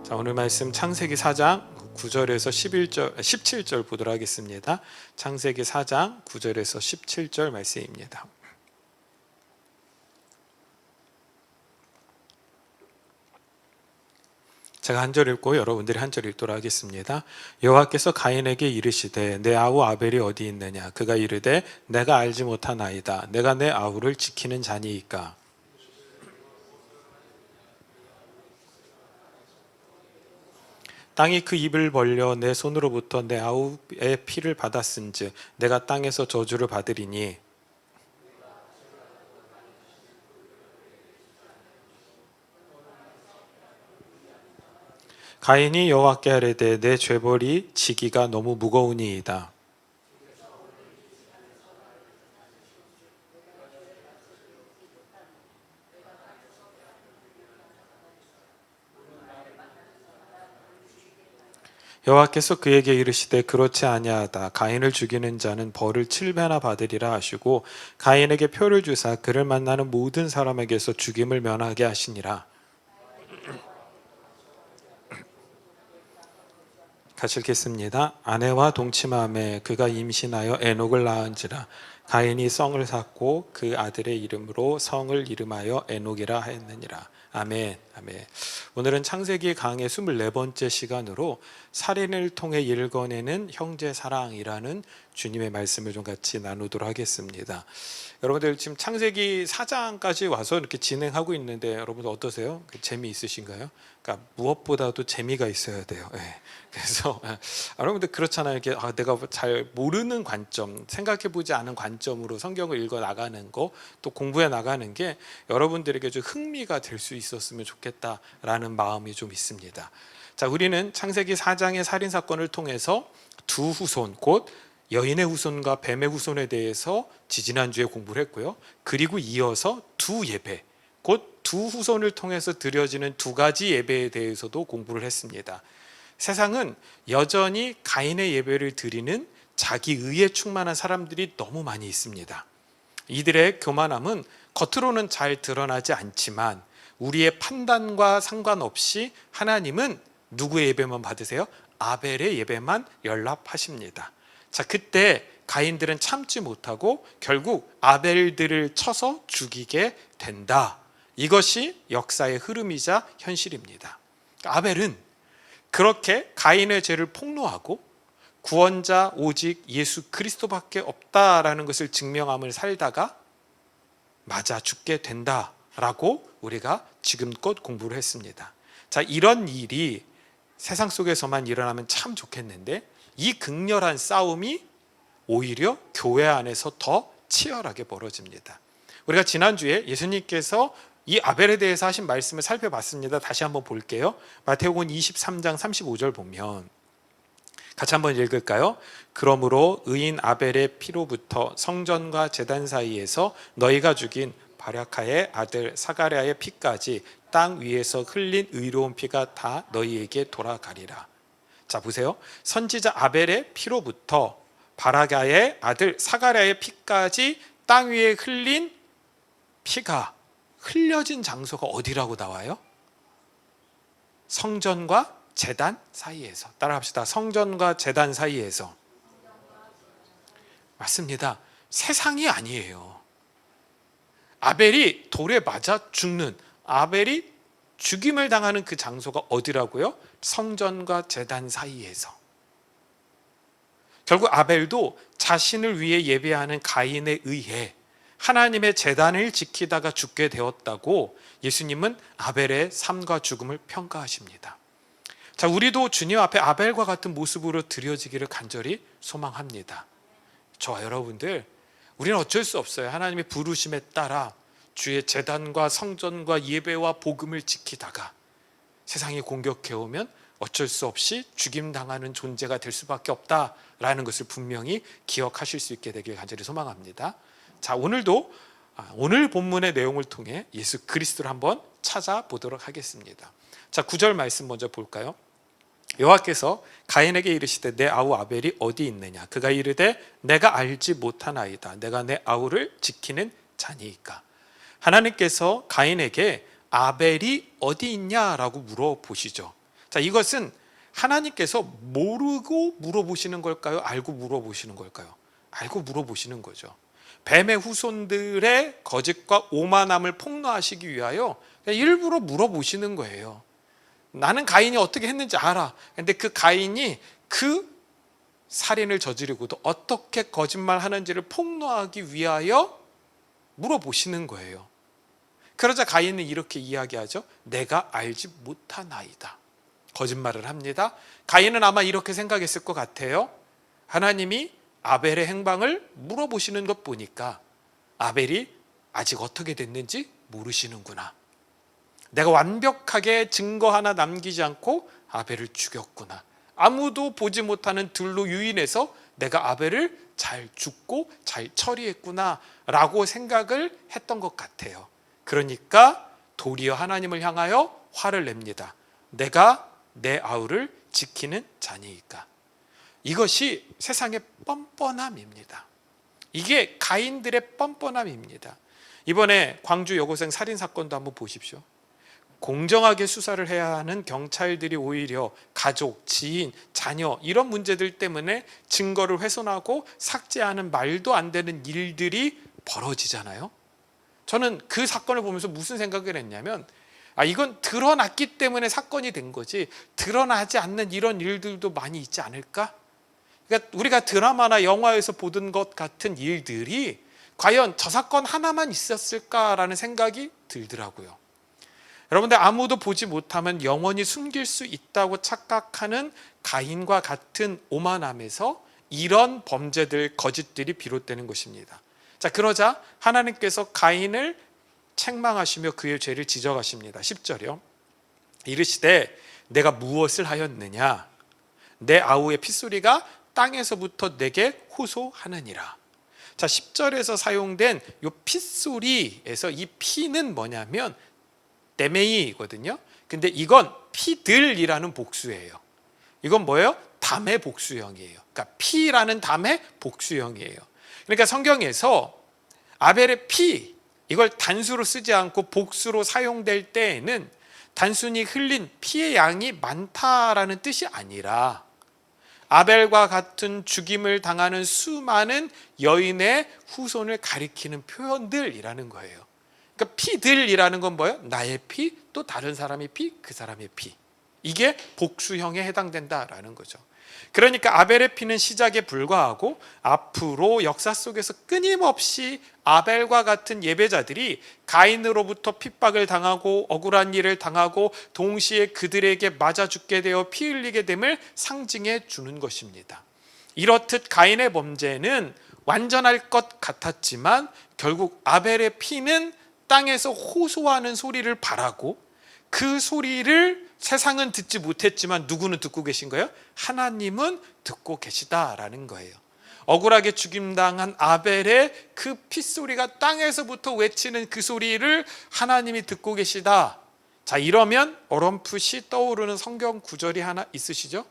자, 오늘 말씀 창세기 4장 9절에서 17절 보도록 하겠습니다. 창세기 4장 9절에서 17절 말씀입니다. 제가 한 절 읽고 여러분들이 한 절 읽도록 하겠습니다. 여호와께서 가인에게 이르시되 내 아우 아벨이 어디 있느냐? 그가 이르되 내가 알지 못하나이다. 내가 내 아우를 지키는 자니이까. 땅이 그 입을 벌려 내 손으로부터 내 아우의 피를 받았은즉 내가 땅에서 저주를 받으리니. 가인이 여호와께 아뢰되 내 죄벌이 지기가 너무 무거우니이다. 여호와께서 그에게 이르시되 그렇지 아니하다. 가인을 죽이는 자는 벌을 7배나 받으리라 하시고 가인에게 표를 주사 그를 만나는 모든 사람에게서 죽임을 면하게 하시니라. 같이 읽겠습니다. 아내와 동침함에 그가 임신하여 에녹을 낳은지라. 가인이 성을 샀고 그 아들의 이름으로 성을 이름하여 에녹이라 하였느니라. 아멘. 아멘. 오늘은 창세기 강의 24번째 시간으로 살인을 통해 읽어내는 형제 사랑이라는 주님의 말씀을 좀 같이 나누도록 하겠습니다. 여러분들 지금 창세기 4장까지 와서 이렇게 진행하고 있는데 여러분들 어떠세요? 재미있으신가요? 그러니까 무엇보다도 재미가 있어야 돼요. 네. 그래서 여러분들 그렇잖아요. 이렇게 내가 잘 모르는 관점, 생각해보지 않은 관점으로 성경을 읽어 나가는 거, 또 공부해 나가는 게 여러분들에게 좀 흥미가 될 수 있었으면 좋겠다라는 마음이 좀 있습니다. 자, 우리는 창세기 4장의 살인 사건을 통해서 두 후손, 곧 여인의 후손과 뱀의 후손에 대해서 지지난주에 공부를 했고요. 그리고 이어서 두 예배, 곧 두 후손을 통해서 드려지는 두 가지 예배에 대해서도 공부를 했습니다. 세상은 여전히 가인의 예배를 드리는 자기 의에 충만한 사람들이 너무 많이 있습니다. 이들의 교만함은 겉으로는 잘 드러나지 않지만 우리의 판단과 상관없이 하나님은 누구의 예배만 받으세요? 아벨의 예배만 연락하십니다. 자, 그때 가인들은 참지 못하고 결국 아벨들을 쳐서 죽이게 된다. 이것이 역사의 흐름이자 현실입니다. 아벨은 그렇게 가인의 죄를 폭로하고 구원자 오직 예수 그리스도밖에 없다라는 것을 증명함을 살다가 맞아 죽게 된다라고 우리가 지금껏 공부를 했습니다. 자, 이런 일이 세상 속에서만 일어나면 참 좋겠는데 이 극렬한 싸움이 오히려 교회 안에서 더 치열하게 벌어집니다. 우리가 지난주에 예수님께서 이 아벨에 대해서 하신 말씀을 살펴봤습니다. 다시 한번 볼게요. 마태복음 23장 35절 보면 같이 한번 읽을까요? 그러므로 의인 아벨의 피로부터 성전과 제단 사이에서 너희가 죽인 바라카의 아들 사가랴의 피까지 땅 위에서 흘린 의로운 피가 다 너희에게 돌아가리라. 자, 보세요. 선지자 아벨의 피로부터 바라가의 아들 사가랴의 피까지 땅 위에 흘린 피가 흘려진 장소가 어디라고 나와요? 성전과 제단 사이에서. 따라합시다. 성전과 제단 사이에서. 맞습니다. 세상이 아니에요. 아벨이 돌에 맞아 죽는, 아벨이 죽임을 당하는 그 장소가 어디라고요? 성전과 제단 사이에서. 결국 아벨도 자신을 위해 예배하는 가인에 의해 하나님의 제단을 지키다가 죽게 되었다고 예수님은 아벨의 삶과 죽음을 평가하십니다. 자, 우리도 주님 앞에 아벨과 같은 모습으로 드려지기를 간절히 소망합니다. 저와 여러분들, 우리는 어쩔 수 없어요. 하나님의 부르심에 따라 주의 제단과 성전과 예배와 복음을 지키다가 세상이 공격해오면 어쩔 수 없이 죽임당하는 존재가 될 수밖에 없다라는 것을 분명히 기억하실 수 있게 되길 간절히 소망합니다. 자, 오늘도 오늘 본문의 내용을 통해 예수 그리스도를 한번 찾아보도록 하겠습니다. 자, 9절 말씀 먼저 볼까요? 여호와께서 가인에게 이르시되 내 아우 아벨이 어디 있느냐? 그가 이르되 내가 알지 못하나이다. 내가 내 아우를 지키는 자니이까. 하나님께서 가인에게 아벨이 어디 있냐라고 물어보시죠. 자, 이것은 하나님께서 모르고 물어보시는 걸까요? 알고 물어보시는 걸까요? 알고 물어보시는 거죠. 뱀의 후손들의 거짓과 오만함을 폭로하시기 위하여 일부러 물어보시는 거예요. 나는 가인이 어떻게 했는지 알아. 근데 그 가인이 그 살인을 저지르고도 어떻게 거짓말하는지를 폭로하기 위하여 물어보시는 거예요. 그러자 가인은 이렇게 이야기하죠. 내가 알지 못하나이다. 거짓말을 합니다. 가인은 아마 이렇게 생각했을 것 같아요. 하나님이 아벨의 행방을 물어보시는 것 보니까 아벨이 아직 어떻게 됐는지 모르시는구나. 내가 완벽하게 증거 하나 남기지 않고 아벨을 죽였구나. 아무도 보지 못하는 들로 유인해서 내가 아벨을 잘 죽고 잘 처리했구나 라고 생각을 했던 것 같아요. 그러니까 도리어 하나님을 향하여 화를 냅니다. 내가 내 아우를 지키는 자니까. 이것이 세상의 뻔뻔함입니다. 이게 가인들의 뻔뻔함입니다. 이번에 광주 여고생 살인사건도 한번 보십시오. 공정하게 수사를 해야 하는 경찰들이 오히려 가족, 지인, 자녀 이런 문제들 때문에 증거를 훼손하고 삭제하는 말도 안 되는 일들이 벌어지잖아요. 저는 그 사건을 보면서 무슨 생각을 했냐면 이건 드러났기 때문에 사건이 된 거지 드러나지 않는 이런 일들도 많이 있지 않을까? 그러니까 우리가 드라마나 영화에서 보던 것 같은 일들이 과연 저 사건 하나만 있었을까라는 생각이 들더라고요. 여러분들, 아무도 보지 못하면 영원히 숨길 수 있다고 착각하는 가인과 같은 오만함에서 이런 범죄들, 거짓들이 비롯되는 것입니다. 자, 그러자 하나님께서 가인을 책망하시며 그의 죄를 지적하십니다. 10절이요. 이르시되 내가 무엇을 하였느냐? 내 아우의 핏소리가 땅에서부터 내게 호소하느니라. 자, 10절에서 사용된 이 핏소리에서 이 피는 뭐냐면 데메이거든요. 근데 이건 피들이라는 복수예요. 이건 뭐예요? 담의 복수형이에요. 그러니까 피라는 담의 복수형이에요. 그러니까 성경에서 아벨의 피, 이걸 단수로 쓰지 않고 복수로 사용될 때에는 단순히 흘린 피의 양이 많다라는 뜻이 아니라 아벨과 같은 죽임을 당하는 수많은 여인의 후손을 가리키는 표현들이라는 거예요. 그러니까 피들이라는 건 뭐예요? 나의 피, 또 다른 사람의 피, 그 사람의 피. 이게 복수형에 해당된다라는 거죠. 그러니까 아벨의 피는 시작에 불과하고 앞으로 역사 속에서 끊임없이 아벨과 같은 예배자들이 가인으로부터 핍박을 당하고 억울한 일을 당하고 동시에 그들에게 맞아 죽게 되어 피 흘리게 됨을 상징해 주는 것입니다. 이렇듯 가인의 범죄는 완전할 것 같았지만 결국 아벨의 피는 땅에서 호소하는 소리를 바라고 그 소리를 세상은 듣지 못했지만 누구는 듣고 계신 거예요? 하나님은 듣고 계시다라는 거예요. 억울하게 죽임당한 아벨의 그 핏소리가 땅에서부터 외치는 그 소리를 하나님이 듣고 계시다. 자, 이러면 어렴풋이 떠오르는 성경 구절이 하나 있으시죠?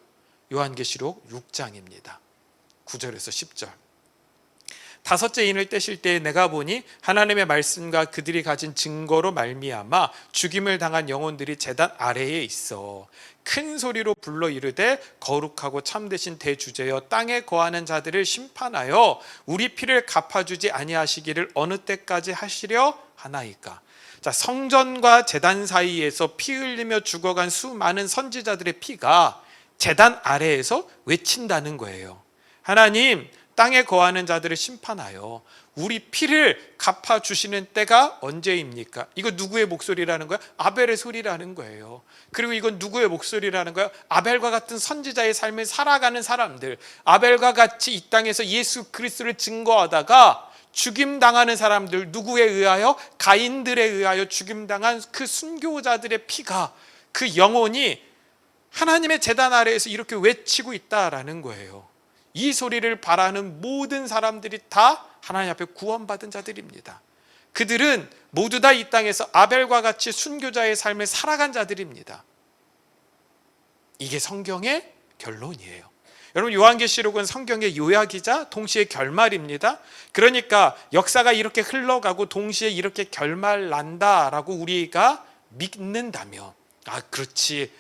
요한계시록 6장입니다. 9절에서 10절. 다섯째 인을 떼실 때에 내가 보니 하나님의 말씀과 그들이 가진 증거로 말미암아 죽임을 당한 영혼들이 제단 아래에 있어 큰 소리로 불러 이르되 거룩하고 참되신 대주제여 땅에 거하는 자들을 심판하여 우리 피를 갚아주지 아니하시기를 어느 때까지 하시려 하나이까. 자, 성전과 제단 사이에서 피 흘리며 죽어간 수많은 선지자들의 피가 제단 아래에서 외친다는 거예요. 하나님, 땅에 거하는 자들을 심판하여 우리 피를 갚아주시는 때가 언제입니까? 이거 누구의 목소리라는 거야? 아벨의 소리라는 거예요. 그리고 이건 누구의 목소리라는 거야? 아벨과 같은 선지자의 삶을 살아가는 사람들, 아벨과 같이 이 땅에서 예수 그리스도를 증거하다가 죽임당하는 사람들, 누구에 의하여? 가인들에 의하여 죽임당한 그 순교자들의 피가, 그 영혼이 하나님의 제단 아래에서 이렇게 외치고 있다라는 거예요. 이 소리를 바라는 모든 사람들이 다 하나님 앞에 구원받은 자들입니다. 그들은 모두 다 이 땅에서 아벨과 같이 순교자의 삶을 살아간 자들입니다. 이게 성경의 결론이에요. 여러분, 요한계시록은 성경의 요약이자 동시에 결말입니다. 그러니까 역사가 이렇게 흘러가고 동시에 이렇게 결말 난다라고 우리가 믿는다면, 그렇지,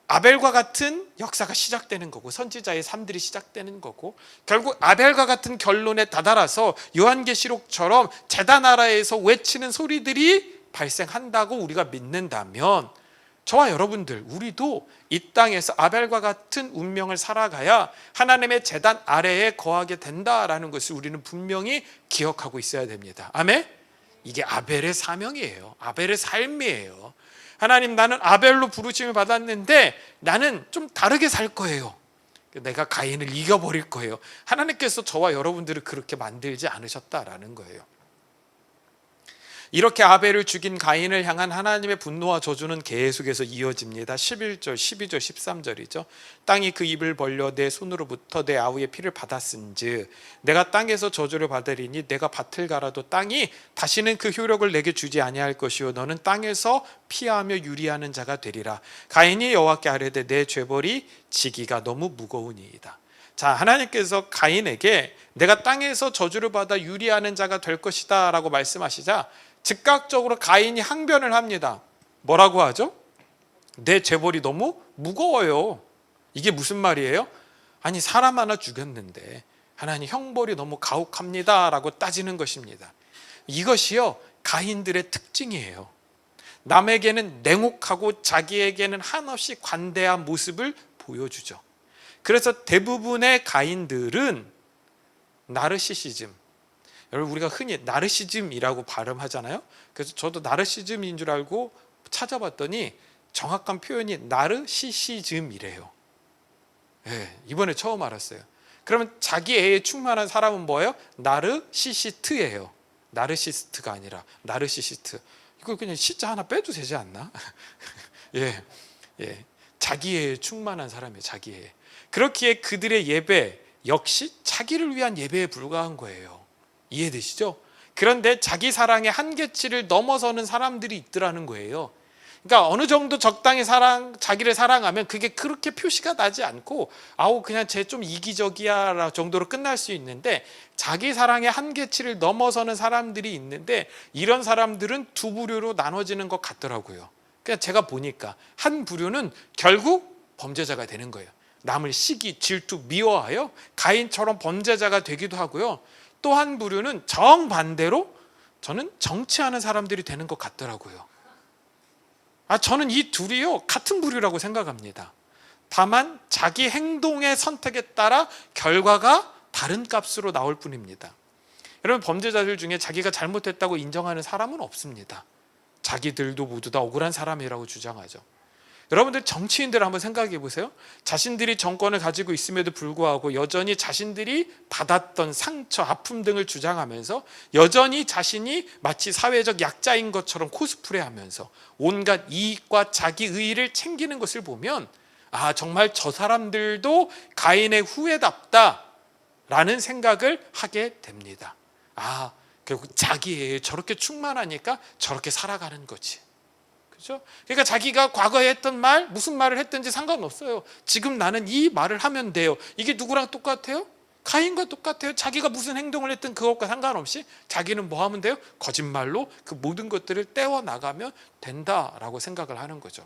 아벨과 같은 역사가 시작되는 거고 선지자의 삶들이 시작되는 거고, 결국 아벨과 같은 결론에 다다라서 요한계시록처럼 제단 아래에서 외치는 소리들이 발생한다고 우리가 믿는다면, 저와 여러분들 우리도 이 땅에서 아벨과 같은 운명을 살아가야 하나님의 제단 아래에 거하게 된다라는 것을 우리는 분명히 기억하고 있어야 됩니다. 아멘? 이게 아벨의 사명이에요. 아벨의 삶이에요. 하나님, 나는 아벨로 부르심을 받았는데 나는 좀 다르게 살 거예요. 내가 가인을 이겨버릴 거예요. 하나님께서 저와 여러분들을 그렇게 만들지 않으셨다라는 거예요. 이렇게 아벨을 죽인 가인을 향한 하나님의 분노와 저주는 계속해서 이어집니다. 11절, 12절, 13절이죠. 땅이 그 입을 벌려 내 손으로부터 내 아우의 피를 받았은즉 내가 땅에서 저주를 받으리니 내가 밭을 갈아도 땅이 다시는 그 효력을 내게 주지 아니할 것이요 너는 땅에서 피하며 유리하는 자가 되리라. 가인이 여호와께 아뢰되 내 죄벌이 지기가 너무 무거우니이다. 자, 하나님께서 가인에게 내가 땅에서 저주를 받아 유리하는 자가 될 것이다 라고 말씀하시자 즉각적으로 가인이 항변을 합니다. 뭐라고 하죠? 내 죄벌이 너무 무거워요. 이게 무슨 말이에요? 아니, 사람 하나 죽였는데 하나님 형벌이 너무 가혹합니다 라고 따지는 것입니다. 이것이요 가인들의 특징이에요. 남에게는 냉혹하고 자기에게는 한없이 관대한 모습을 보여주죠. 그래서 대부분의 가인들은 나르시시즘, 여러분 우리가 흔히 나르시즘이라고 발음하잖아요. 그래서 저도 나르시즘인 줄 알고 찾아봤더니 정확한 표현이 나르시시즘이래요. 네, 이번에 처음 알았어요. 그러면 자기애에 충만한 사람은 뭐예요? 나르시시트예요. 나르시스트가 아니라 나르시시트. 이거 그냥 시자 하나 빼도 되지 않나? 예, 자기애에 충만한 사람이에요. 자기애. 그렇기에 그들의 예배 역시 자기를 위한 예배에 불과한 거예요. 이해되시죠? 그런데 자기 사랑의 한계치를 넘어서는 사람들이 있더라는 거예요. 그러니까 어느 정도 적당히 자기를 사랑하면 그게 그렇게 표시가 나지 않고 아우 그냥 쟤 좀 이기적이야 정도로 끝날 수 있는데, 자기 사랑의 한계치를 넘어서는 사람들이 있는데 이런 사람들은 두 부류로 나눠지는 것 같더라고요. 그냥 제가 보니까 한 부류는 결국 범죄자가 되는 거예요. 남을 시기, 질투, 미워하여 가인처럼 범죄자가 되기도 하고요. 또 한 부류는 정반대로 저는 정치하는 사람들이 되는 것 같더라고요. 저는 이 둘이요 같은 부류라고 생각합니다. 다만 자기 행동의 선택에 따라 결과가 다른 값으로 나올 뿐입니다. 여러분, 범죄자들 중에 자기가 잘못했다고 인정하는 사람은 없습니다. 자기들도 모두 다 억울한 사람이라고 주장하죠. 여러분들 정치인들 한번 생각해 보세요. 자신들이 정권을 가지고 있음에도 불구하고 여전히 자신들이 받았던 상처, 아픔 등을 주장하면서 여전히 자신이 마치 사회적 약자인 것처럼 코스프레하면서 온갖 이익과 자기 의의를 챙기는 것을 보면 정말 저 사람들도 가인의 후예답다라는 생각을 하게 됩니다. 결국 자기에 저렇게 충만하니까 저렇게 살아가는 거지. 그렇죠? 그러니까 자기가 과거에 했던 말, 무슨 말을 했든지 상관없어요. 지금 나는 이 말을 하면 돼요. 이게 누구랑 똑같아요? 가인과 똑같아요. 자기가 무슨 행동을 했든 그것과 상관없이 자기는 뭐 하면 돼요? 거짓말로 그 모든 것들을 떼어나가면 된다라고 생각을 하는 거죠.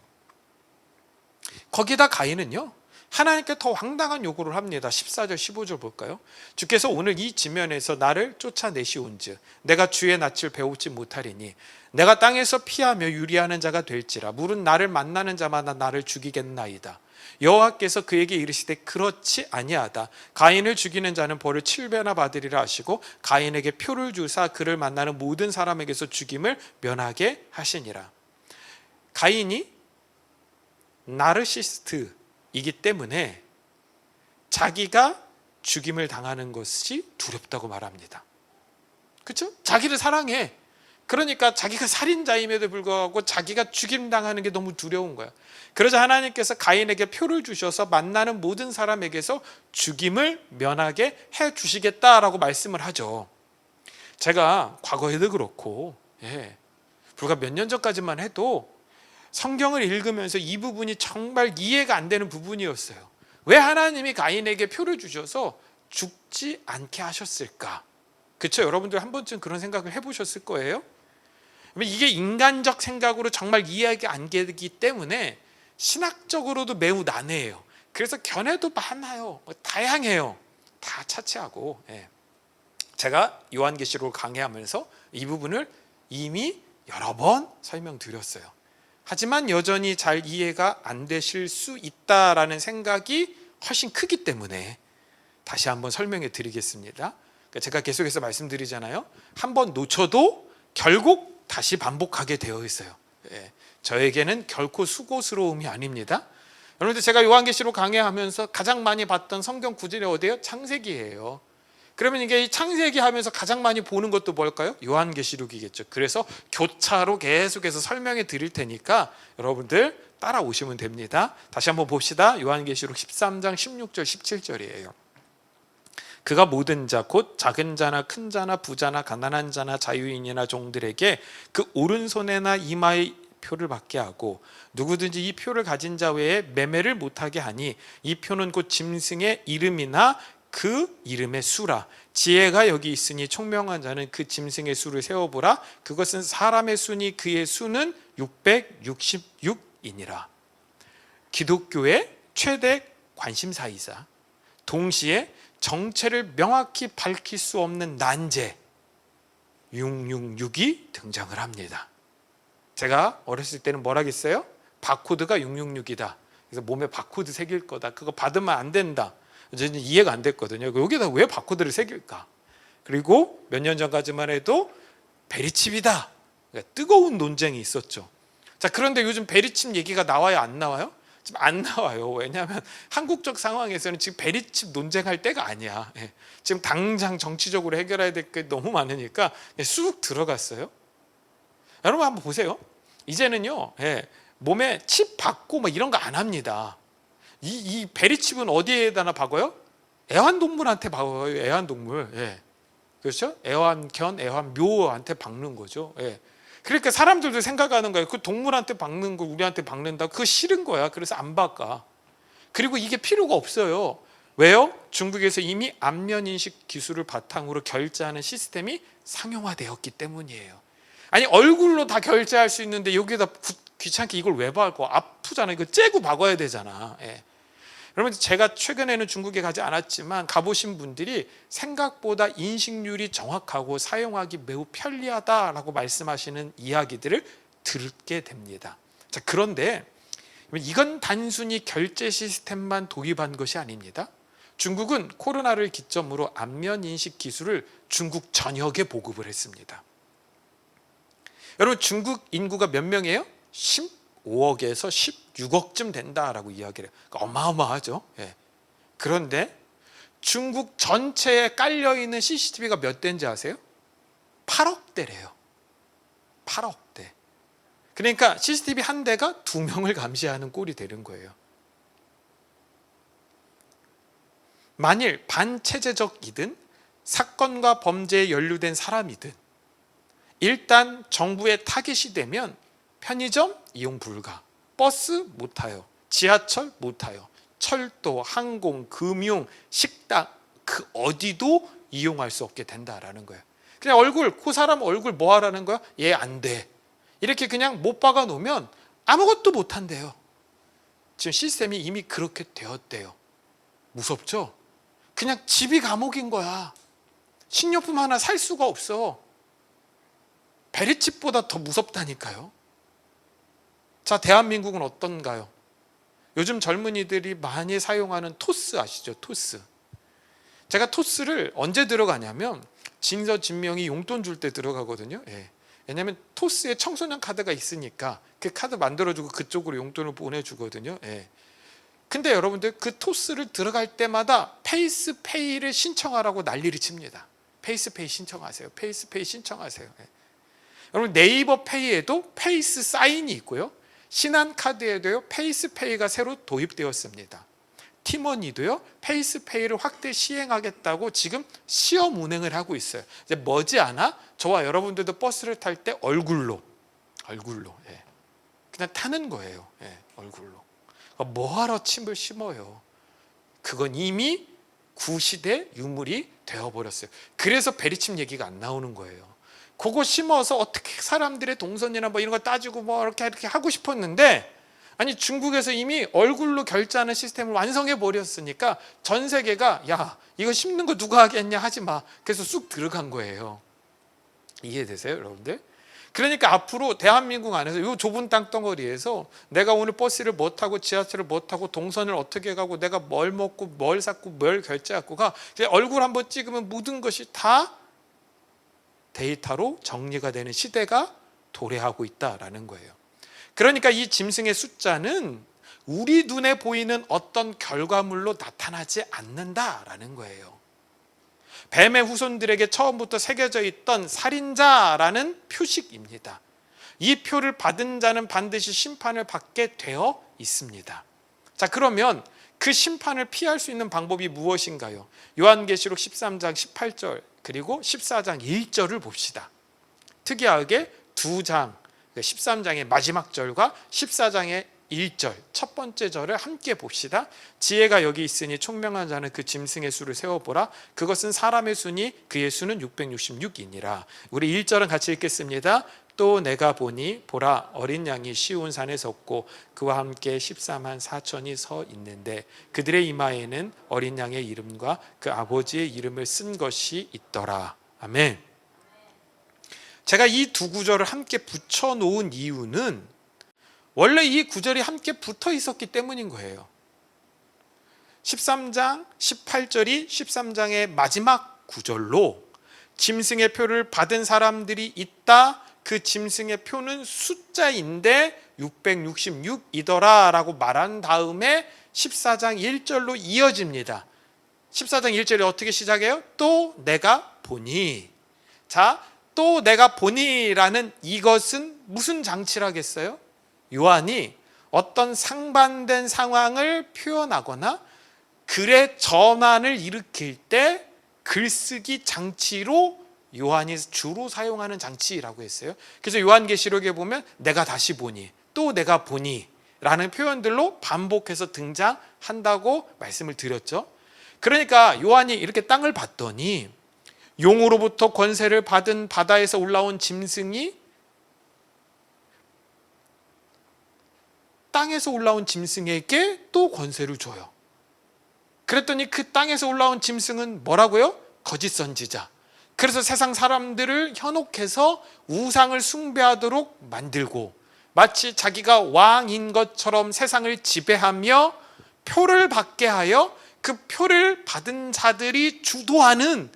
거기다 가인은요 하나님께 더 황당한 요구를 합니다. 14절 15절 볼까요? 주께서 오늘 이 지면에서 나를 쫓아내시온즉 내가 주의 낯을 배우지 못하리니 내가 땅에서 피하며 유리하는 자가 될지라. 물은 나를 만나는 자마다 나를 죽이겠나이다. 여호와께서 그에게 이르시되 그렇지 아니하다. 가인을 죽이는 자는 벌을 7배나 받으리라 하시고 가인에게 표를 주사 그를 만나는 모든 사람에게서 죽임을 면하게 하시니라. 가인이 나르시스트이기 때문에 자기가 죽임을 당하는 것이 두렵다고 말합니다. 그렇죠? 자기를 사랑해. 그러니까 자기가 살인자임에도 불구하고 자기가 죽임당하는 게 너무 두려운 거야. 그러자 하나님께서 가인에게 표를 주셔서 만나는 모든 사람에게서 죽임을 면하게 해주시겠다라고 말씀을 하죠. 제가 과거에도 그렇고 불과 몇 년 전까지만 해도 성경을 읽으면서 이 부분이 정말 이해가 안 되는 부분이었어요. 왜 하나님이 가인에게 표를 주셔서 죽지 않게 하셨을까? 그렇죠? 여러분들 한 번쯤 그런 생각을 해보셨을 거예요. 이게 인간적 생각으로 정말 이해가 안 되기 때문에 신학적으로도 매우 난해해요. 그래서 견해도 많아요. 다양해요. 다 차치하고. 제가 요한계시록을 강해하면서 이 부분을 이미 여러 번 설명드렸어요. 하지만 여전히 잘 이해가 안 되실 수 있다라는 생각이 훨씬 크기 때문에 다시 한번 설명해 드리겠습니다. 제가 계속해서 말씀드리잖아요. 한번 놓쳐도 결국 다시 반복하게 되어 있어요. 저에게는 결코 수고스러움이 아닙니다. 여러분들, 제가 요한계시록 강해하면서 가장 많이 봤던 성경 구절이 어디예요? 창세기예요. 그러면 이게 창세기 하면서 가장 많이 보는 것도 뭘까요? 요한계시록이겠죠. 그래서 교차로 계속해서 설명해 드릴 테니까 여러분들 따라오시면 됩니다. 다시 한번 봅시다. 요한계시록 13장 16절 17절이에요. 그가 모든 자 곧 작은 자나 큰 자나 부자나 가난한 자나 자유인이나 종들에게 그 오른손에나 이마에 표를 받게 하고 누구든지 이 표를 가진 자 외에 매매를 못하게 하니 이 표는 곧 짐승의 이름이나 그 이름의 수라. 지혜가 여기 있으니 총명한 자는 그 짐승의 수를 세어보라. 그것은 사람의 수니 그의 수는 666이니라. 기독교의 최대 관심사이자 동시에 정체를 명확히 밝힐 수 없는 난제 666이 등장을 합니다. 제가 어렸을 때는 뭐라 했어요? 바코드가 666이다. 그래서 몸에 바코드 새길 거다. 그거 받으면 안 된다. 저는 이해가 안 됐거든요. 여기다 왜 바코드를 새길까? 그리고 몇 년 전까지만 해도 베리칩이다. 그러니까 뜨거운 논쟁이 있었죠. 자, 그런데 요즘 베리칩 얘기가 나와요, 안 나와요? 지금 안 나와요. 왜냐하면 한국적 상황에서는 지금 베리칩 논쟁할 때가 아니야. 지금 당장 정치적으로 해결해야 될 게 너무 많으니까 쑥 들어갔어요. 여러분 한번 보세요. 이제는요, 몸에 칩 박고 뭐 이런 거 안 합니다. 이 베리칩은 어디에다 박아요? 애완동물한테 박아요. 애완동물. 그렇죠? 애완견, 애완묘한테 박는 거죠. 그러니까 사람들도 생각하는 거예요. 그 동물한테 박는 거 우리한테 박는다. 그거 싫은 거야. 그래서 안 박아. 그리고 이게 필요가 없어요. 왜요? 중국에서 이미 안면인식 기술을 바탕으로 결제하는 시스템이 상용화되었기 때문이에요. 아니, 얼굴로 다 결제할 수 있는데 여기에다 귀찮게 이걸 왜 박어? 아프잖아. 이거 째고 박아야 되잖아. 여러분, 제가 최근에는 중국에 가지 않았지만 가보신 분들이 생각보다 인식률이 정확하고 사용하기 매우 편리하다라고 말씀하시는 이야기들을 듣게 됩니다. 자, 그런데 이건 단순히 결제 시스템만 도입한 것이 아닙니다. 중국은 코로나를 기점으로 안면인식 기술을 중국 전역에 보급을 했습니다. 여러분, 중국 인구가 몇 명이에요? 15억에서 16억쯤 된다라고 이야기를 해요. 그러니까 어마어마하죠. 그런데 중국 전체에 깔려있는 CCTV가 몇 대인지 아세요? 8억 대래요. 8억 대. 그러니까 CCTV 한 대가 2명을 감시하는 꼴이 되는 거예요. 만일 반체제적이든 사건과 범죄에 연루된 사람이든 일단 정부의 타깃이 되면 편의점 이용 불가, 버스 못 타요, 지하철 못 타요, 철도, 항공, 금융, 식당 그 어디도 이용할 수 없게 된다라는 거예요. 그냥 얼굴, 그 사람 얼굴 뭐 하라는 거야? 얘 안 돼. 이렇게 그냥 못 박아 놓으면 아무것도 못 한대요. 지금 시스템이 이미 그렇게 되었대요. 무섭죠? 그냥 집이 감옥인 거야. 식료품 하나 살 수가 없어. 베리칩보다 더 무섭다니까요. 자, 대한민국은 어떤가요? 요즘 젊은이들이 많이 사용하는 토스 아시죠? 토스. 제가 토스를 언제 들어가냐면 진서진명이 용돈 줄 때 들어가거든요. 왜냐하면 토스에 청소년 카드가 있으니까 그 카드 만들어주고 그쪽으로 용돈을 보내주거든요. 근데 여러분들 그 토스를 들어갈 때마다 페이스페이를 신청하라고 난리를 칩니다. 페이스페이 신청하세요. 페이스페이 신청하세요. 여러분, 네이버 페이에도 페이스 사인이 있고요. 신한카드에도요 페이스페이가 새로 도입되었습니다. 티머니도요 페이스페이를 확대 시행하겠다고 지금 시험 운행을 하고 있어요. 이제 머지않아 저와 여러분들도 버스를 탈 때 얼굴로 그냥 타는 거예요. 얼굴로. 뭐하러 침을 심어요? 그건 이미 구시대 유물이 되어버렸어요. 그래서 베리칩 얘기가 안 나오는 거예요. 그거 심어서 어떻게 사람들의 동선이나 뭐 이런 거 따지고 뭐 이렇게 하고 싶었는데 아니 중국에서 이미 얼굴로 결제하는 시스템을 완성해 버렸으니까 전 세계가 야 이거 심는 거 누가 하겠냐 하지 마. 그래서 쑥 들어간 거예요. 이해되세요 여러분들? 그러니까 앞으로 대한민국 안에서 이 좁은 땅덩어리에서 내가 오늘 버스를 못 타고 지하철을 못 타고 동선을 어떻게 가고 내가 뭘 먹고 뭘 샀고 뭘 결제하고 가 얼굴 한번 찍으면 모든 것이 다 데이터로 정리가 되는 시대가 도래하고 있다라는 거예요. 그러니까 이 짐승의 숫자는 우리 눈에 보이는 어떤 결과물로 나타나지 않는다라는 거예요. 뱀의 후손들에게 처음부터 새겨져 있던 살인자라는 표식입니다. 이 표를 받은 자는 반드시 심판을 받게 되어 있습니다. 자, 그러면 그 심판을 피할 수 있는 방법이 무엇인가요? 요한계시록 13장 18절 그리고 14장 1절을 봅시다. 특이하게 두 장, 13장의 마지막 절과 14장의 1절, 첫 번째 절을 함께 봅시다. 지혜가 여기 있으니 총명한 자는 그 짐승의 수를 세어보라. 그것은 사람의 수니 그의 수는 666이니라. 우리 1절은 같이 읽겠습니다. 또 내가 보니 보라 어린 양이 시온 산에 섰고 그와 함께 14만 4천이 서 있는데 그들의 이마에는 어린 양의 이름과 그 아버지의 이름을 쓴 것이 있더라. 아멘. 제가 이 두 구절을 함께 붙여놓은 이유는 원래 이 구절이 함께 붙어 있었기 때문인 거예요. 13장 18절이 13장의 마지막 구절로 짐승의 표를 받은 사람들이 있다. 그 짐승의 표는 숫자인데 666이더라 라고 말한 다음에 14장 1절로 이어집니다. 14장 1절이 어떻게 시작해요? 또 내가 보니. 자, 또 내가 보니라는 이것은 무슨 장치라겠어요? 요한이 어떤 상반된 상황을 표현하거나 글의 전환을 일으킬 때 글쓰기 장치로 요한이 주로 사용하는 장치라고 했어요. 그래서 요한계시록에 보면 내가 다시 보니, 또 내가 보니 라는 표현들로 반복해서 등장한다고 말씀을 드렸죠. 그러니까 요한이 이렇게 땅을 봤더니 용으로부터 권세를 받은 바다에서 올라온 짐승이 땅에서 올라온 짐승에게 또 권세를 줘요. 그랬더니 그 땅에서 올라온 짐승은 뭐라고요? 거짓 선지자. 그래서 세상 사람들을 현혹해서 우상을 숭배하도록 만들고 마치 자기가 왕인 것처럼 세상을 지배하며 표를 받게 하여 그 표를 받은 자들이 주도하는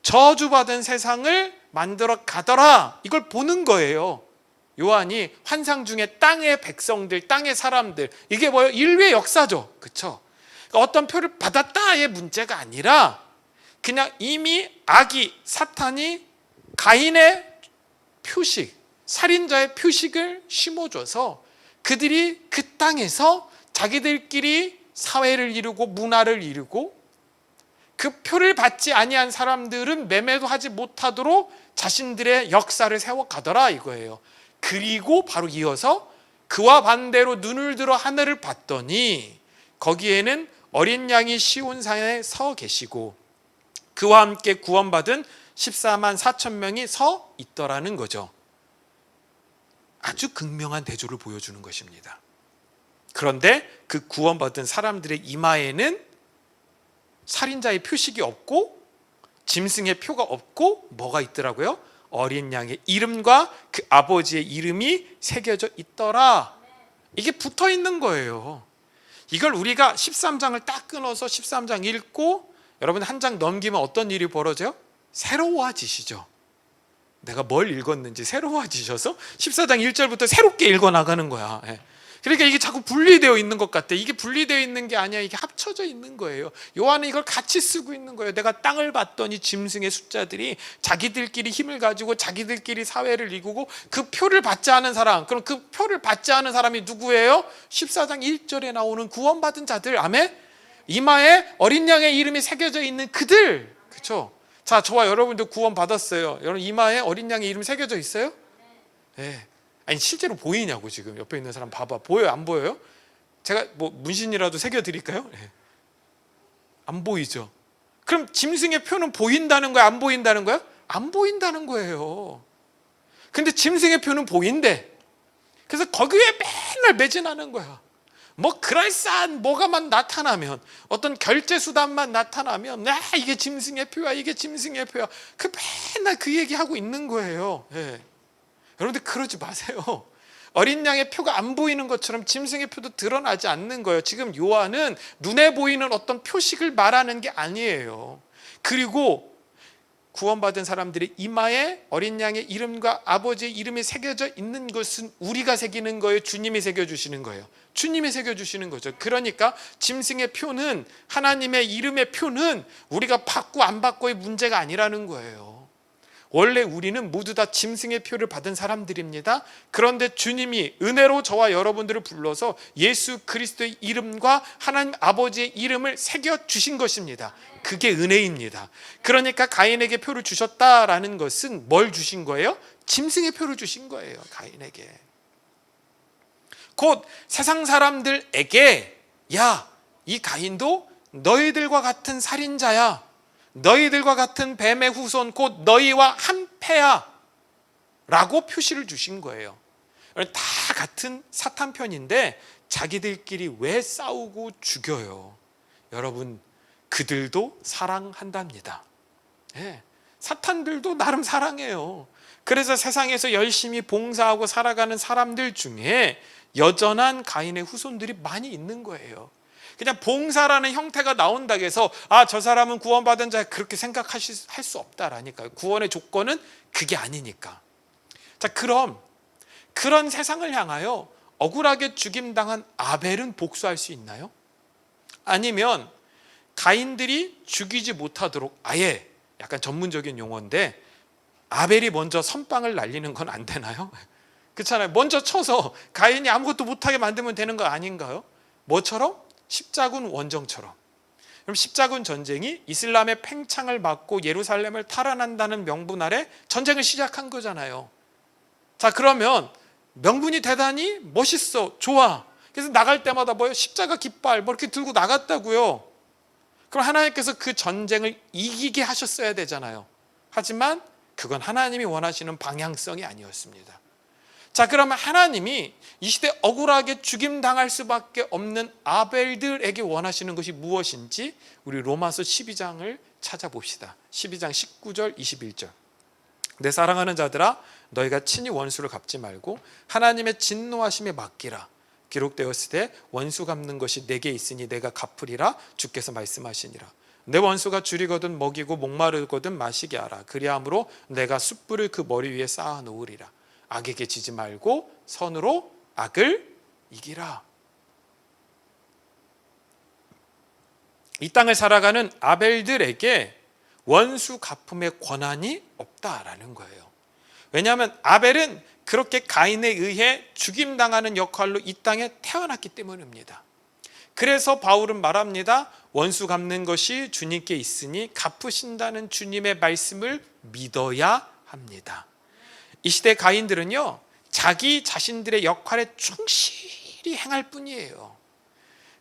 저주받은 세상을 만들어 가더라. 이걸 보는 거예요. 요한이 환상 중에 땅의 백성들, 땅의 사람들, 이게 뭐예요? 인류의 역사죠. 그렇죠? 그러니까 어떤 표를 받았다의 문제가 아니라 그냥 이미 악이, 사탄이 가인의 표식, 살인자의 표식을 심어줘서 그들이 그 땅에서 자기들끼리 사회를 이루고 문화를 이루고 그 표를 받지 아니한 사람들은 매매도 하지 못하도록 자신들의 역사를 세워가더라 이거예요. 그리고 바로 이어서 그와 반대로 눈을 들어 하늘을 봤더니 거기에는 어린 양이 시온산에 서 계시고 그와 함께 구원받은 14만 4천 명이 서 있더라는 거죠. 아주 극명한 대조를 보여주는 것입니다. 그런데 그 구원받은 사람들의 이마에는 살인자의 표식이 없고 짐승의 표가 없고 뭐가 있더라고요? 어린 양의 이름과 그 아버지의 이름이 새겨져 있더라. 이게 붙어 있는 거예요. 이걸 우리가 13장을 딱 끊어서 13장 읽고 여러분 한 장 넘기면 어떤 일이 벌어져요? 새로워지시죠. 내가 뭘 읽었는지 새로워지셔서 14장 1절부터 새롭게 읽어나가는 거야. 그러니까 이게 자꾸 분리되어 있는 것 같아. 이게 분리되어 있는 게 아니야. 이게 합쳐져 있는 거예요. 요한은 이걸 같이 쓰고 있는 거예요. 내가 땅을 봤더니 짐승의 숫자들이 자기들끼리 힘을 가지고 자기들끼리 사회를 이루고 그 표를 받지 않은 사람, 그럼 그 표를 받지 않은 사람이 누구예요? 14장 1절에 나오는 구원받은 자들. 아멘? 이마에 어린 양의 이름이 새겨져 있는 그들. 그렇죠? 자, 저와 여러분도 구원 받았어요. 여러분 이마에 어린 양의 이름 새겨져 있어요? 네. 아니 실제로 보이냐고. 지금 옆에 있는 사람 봐봐. 보여요? 안 보여요? 제가 뭐 문신이라도 새겨드릴까요? 네. 안 보이죠? 그럼 짐승의 표는 보인다는 거야? 안 보인다는 거야? 안 보인다는 거예요. 근데 짐승의 표는 보인대. 그래서 거기에 맨날 매진하는 거야. 뭐 그럴싸한 뭐가만 나타나면, 어떤 결제 수단만 나타나면 이게 짐승의 표야, 이게 짐승의 표야. 맨날 그 얘기하고 있는 거예요. 여러분들 그러지 마세요. 어린 양의 표가 안 보이는 것처럼 짐승의 표도 드러나지 않는 거예요. 지금 요한은 눈에 보이는 어떤 표식을 말하는 게 아니에요. 그리고 구원받은 사람들의 이마에 어린 양의 이름과 아버지의 이름이 새겨져 있는 것은 우리가 새기는 거예요? 주님이 새겨주시는 거예요? 주님이 새겨주시는 거죠. 그러니까 짐승의 표는, 하나님의 이름의 표는 우리가 받고 안 받고의 문제가 아니라는 거예요. 원래 우리는 모두 다 짐승의 표를 받은 사람들입니다. 그런데 주님이 은혜로 저와 여러분들을 불러서 예수 그리스도의 이름과 하나님 아버지의 이름을 새겨주신 것입니다. 그게 은혜입니다. 그러니까 가인에게 표를 주셨다라는 것은 뭘 주신 거예요? 짐승의 표를 주신 거예요. 가인에게. 곧 세상 사람들에게, 야, 이 가인도 너희들과 같은 살인자야, 너희들과 같은 뱀의 후손, 곧 너희와 한패야 라고 표시를 주신 거예요. 다 같은 사탄 편인데 자기들끼리 왜 싸우고 죽여요? 여러분, 그들도 사랑한답니다. 사탄들도 나름 사랑해요. 그래서 세상에서 열심히 봉사하고 살아가는 사람들 중에 여전한 가인의 후손들이 많이 있는 거예요. 그냥 봉사라는 형태가 나온다고 해서 저 사람은 구원받은 자야, 그렇게 생각할 수 없다라니까요. 구원의 조건은 그게 아니니까. 자, 그럼 그런 세상을 향하여 억울하게 죽임당한 아벨은 복수할 수 있나요? 아니면 가인들이 죽이지 못하도록, 아예 약간 전문적인 용어인데 아벨이 먼저 선빵을 날리는 건 안 되나요? 그렇잖아요. 먼저 쳐서 가인이 아무것도 못하게 만들면 되는 거 아닌가요? 뭐처럼? 십자군 원정처럼. 그럼 십자군 전쟁이 이슬람의 팽창을 막고 예루살렘을 탈환한다는 명분 아래 전쟁을 시작한 거잖아요. 자, 그러면 명분이 대단히 멋있어, 좋아. 그래서 나갈 때마다 뭐요? 십자가 깃발 뭐 이렇게 들고 나갔다고요. 그럼 하나님께서 그 전쟁을 이기게 하셨어야 되잖아요. 하지만 그건 하나님이 원하시는 방향성이 아니었습니다. 자, 그러면 하나님이 이 시대 억울하게 죽임당할 수밖에 없는 아벨들에게 원하시는 것이 무엇인지 우리 로마서 12장을 찾아봅시다. 12장 19절 21절. 내 사랑하는 자들아, 너희가 친히 원수를 갚지 말고 하나님의 진노하심에 맡기라. 기록되었을 때 원수 갚는 것이 내게 있으니 내가 갚으리라 주께서 말씀하시니라. 내 원수가 줄이거든 먹이고 목마르거든 마시게 하라. 그리함으로 내가 숯불을 그 머리 위에 쌓아 놓으리라. 악에게 지지 말고 선으로 악을 이기라. 이 땅을 살아가는 아벨들에게 원수 갚음의 권한이 없다라는 거예요. 왜냐하면 아벨은 그렇게 가인에 의해 죽임당하는 역할로 이 땅에 태어났기 때문입니다. 그래서 바울은 말합니다. 원수 갚는 것이 주님께 있으니 갚으신다는 주님의 말씀을 믿어야 합니다. 이 시대 가인들은요, 자기 자신들의 역할에 충실히 행할 뿐이에요.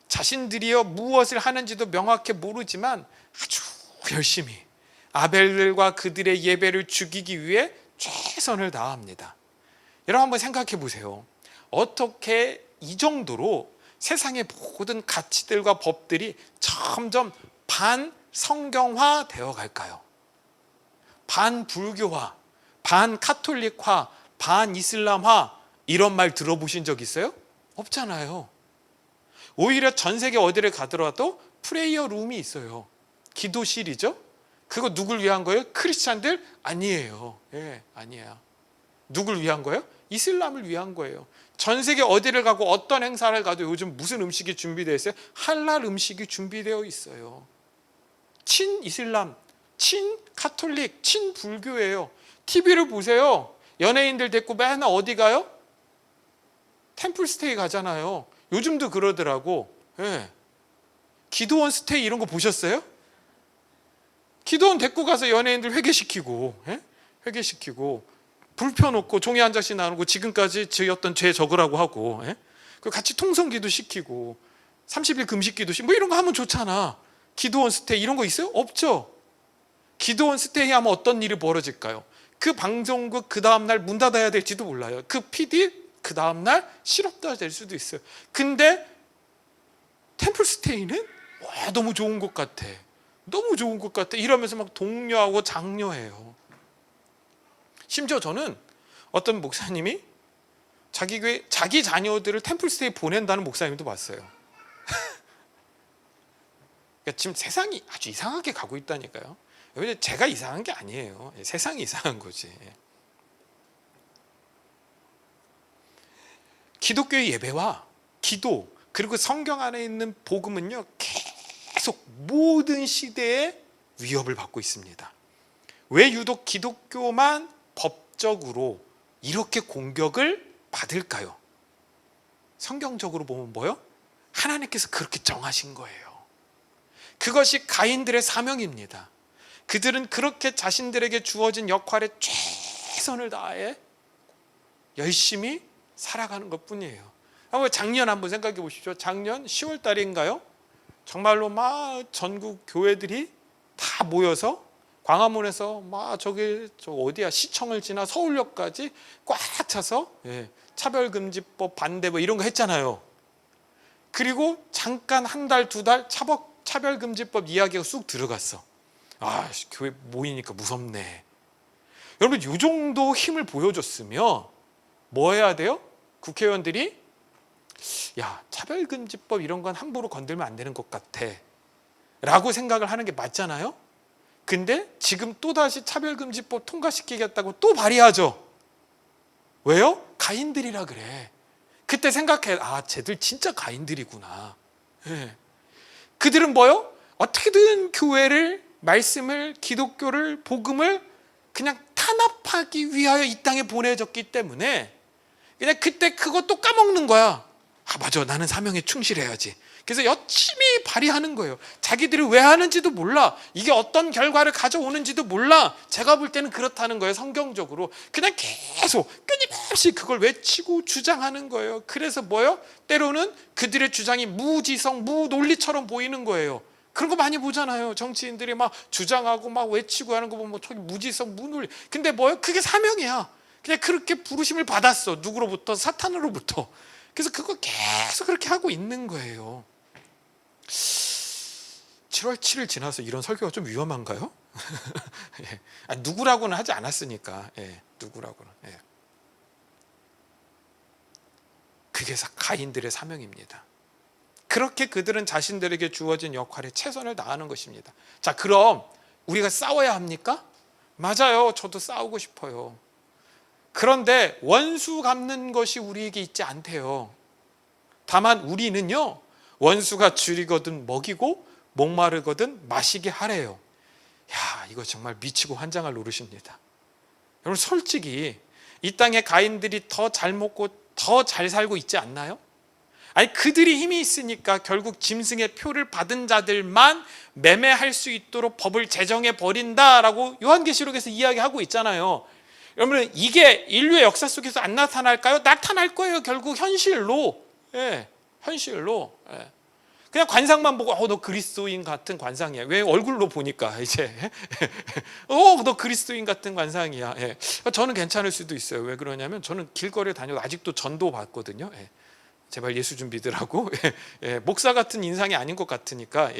자신들이요 무엇을 하는지도 명확히 모르지만 아주 열심히 아벨들과 그들의 예배를 죽이기 위해 최선을 다합니다. 여러분 한번 생각해 보세요. 어떻게 이 정도로 세상의 모든 가치들과 법들이 점점 반성경화 되어 갈까요? 반불교화, 반카톨릭화, 반이슬람화, 이런 말 들어보신 적 있어요? 없잖아요. 오히려 전 세계 어디를 가더라도 프레이어 룸이 있어요. 기도실이죠. 그거 누굴 위한 거예요? 크리스찬들? 아니에요. 아니에요. 누굴 위한 거예요? 이슬람을 위한 거예요. 전 세계 어디를 가고 어떤 행사를 가도 요즘 무슨 음식이 준비되어 있어요? 할랄 음식이 준비되어 있어요. 친이슬람, 친카톨릭, 친불교예요. TV를 보세요. 연예인들 데리고 맨날 어디 가요? 템플스테이 가잖아요. 요즘도 그러더라고. 기도원 스테이 이런 거 보셨어요? 기도원 데리고 가서 연예인들 회개시키고, 회개시키고 불 펴놓고 종이 한 장씩 나누고 지금까지 지었던 죄 적으라고 하고, 같이 통성기도 시키고 30일 금식기도 시키고 뭐 이런 거 하면 좋잖아. 기도원 스테이 이런 거 있어요? 없죠. 기도원 스테이 하면 어떤 일이 벌어질까요? 그 방송국 그 다음날 문 닫아야 될지도 몰라요. 그 PD 그 다음날 실업자가 될 수도 있어요. 근데 템플스테이는 와, 너무 좋은 것 같아, 너무 좋은 것 같아 이러면서 막 독려하고 장려해요. 심지어 저는 어떤 목사님이 자기 교회 자기 자녀들을 템플스테이 보낸다는 목사님도 봤어요. 그러니까 지금 세상이 아주 이상하게 가고 있다니까요. 제가 이상한 게 아니에요. 세상이 이상한 거지. 기독교의 예배와 기도 그리고 성경 안에 있는 복음은요, 계속 모든 시대에 위협을 받고 있습니다. 왜 유독 기독교만 법적으로 이렇게 공격을 받을까요? 성경적으로 보면 뭐요? 하나님께서 그렇게 정하신 거예요. 그것이 가인들의 사명입니다. 그들은 그렇게 자신들에게 주어진 역할에 최선을 다해 열심히 살아가는 것뿐이에요. 작년 한번 생각해 보십시오. 작년 10월 달인가요? 정말로 막 전국 교회들이 다 모여서 광화문에서 막 저기 어디야 시청을 지나 서울역까지 꽉 차서 차별금지법 반대 뭐 이런 거 했잖아요. 그리고 잠깐 한 달, 두 달 차별금지법 이야기가 쑥 들어갔어. 아, 교회 모이니까 무섭네. 여러분, 이 정도 힘을 보여줬으면 뭐 해야 돼요? 국회의원들이 야, 차별금지법 이런 건 함부로 건들면 안 되는 것 같아 라고 생각을 하는 게 맞잖아요. 근데 지금 또다시 차별금지법 통과시키겠다고 또 발의하죠. 왜요? 가인들이라 그래. 그때 생각해, 아, 쟤들 진짜 가인들이구나. 그들은 뭐요? 어떻게든 교회를, 말씀을, 기독교를, 복음을 그냥 탄압하기 위하여 이 땅에 보내졌기 때문에 그냥 그때 그것도 까먹는 거야. 아, 맞아, 나는 사명에 충실해야지. 그래서 열심히 발휘하는 거예요. 자기들이 왜 하는지도 몰라. 이게 어떤 결과를 가져오는지도 몰라. 제가 볼 때는 그렇다는 거예요. 성경적으로 그냥 계속 끊임없이 그걸 외치고 주장하는 거예요. 그래서 뭐예요? 때로는 그들의 주장이 무지성, 무논리처럼 보이는 거예요. 그런 거 많이 보잖아요. 정치인들이 막 주장하고 막 외치고 하는 거 보면 저기 무지성, 무논리. 근데 뭐예요? 그게 사명이야. 그냥 그렇게 부르심을 받았어. 누구로부터? 사탄으로부터. 그래서 그거 계속 그렇게 하고 있는 거예요. 7월 7일 지나서 이런 설교가 좀 위험한가요? 누구라고는 하지 않았으니까. 누구라고는. 그게 가인들의 사명입니다. 그렇게 그들은 자신들에게 주어진 역할에 최선을 다하는 것입니다. 자, 그럼 우리가 싸워야 합니까? 맞아요. 저도 싸우고 싶어요. 그런데 원수 갚는 것이 우리에게 있지 않대요. 다만 우리는요, 원수가 줄이거든 먹이고 목마르거든 마시게 하래요. 야, 이거 정말 미치고 환장할 노릇입니다. 여러분, 솔직히 이 땅에 가인들이 더 잘 먹고 더 잘 살고 있지 않나요? 아니, 그들이 힘이 있으니까 결국 짐승의 표를 받은 자들만 매매할 수 있도록 법을 제정해 버린다라고 요한계시록에서 이야기하고 있잖아요. 여러분, 이게 인류의 역사 속에서 안 나타날까요? 나타날 거예요. 결국 현실로. 현실로. 그냥 관상만 보고 너 그리스도인 같은 관상이야. 왜? 얼굴로 보니까 이제 너 그리스도인 같은 관상이야. 저는 괜찮을 수도 있어요. 왜 그러냐면 저는 길거리에 다녀도 아직도 전도 받거든요. 제발 예수 좀 믿으라고. 목사 같은 인상이 아닌 것 같으니까.